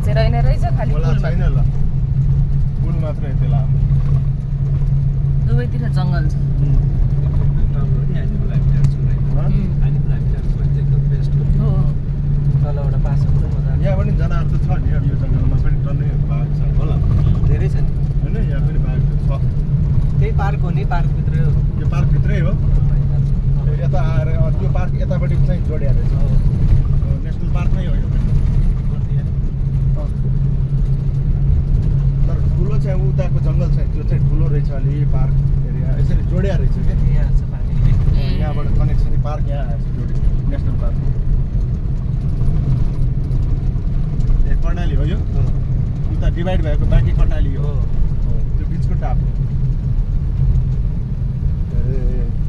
चाहिँ रहेन रहेछ खालि खोला पुल छैन ल पुल मात्रै त्यो लामो दुवैतिर जङ्गल छ हो यहाँ पनि जनावर त छ नि यो जङ्गलमा पनि टन्नै बाघ छ होला धेरै छ नि होइन यहाँ पनि बाघ छ त्यही पार्क हो नि पार्कभित्रै हो यो पार्कभित्रै हो यता आएर त्यो पार्क यतापट्टि चाहिँ जोडिया रहेछ नेसनल पार्क नै हो यो पनि तर ठुलो चाहिँ उताको जङ्गल चाहिँ त्यो चाहिँ ठुलो रहेछ अलि पार्क एरिया यसरी जोडिया रहेछ क्या यहाँ छ पानी यहाँबाट कनेक्सन पार्क यहाँ आएछ जोडी नेसनल पार्क ए कर्णाली हो यो उता डिभाइड भएको बाँकी कर्णाली हो त्यो बिचको टाप हो ए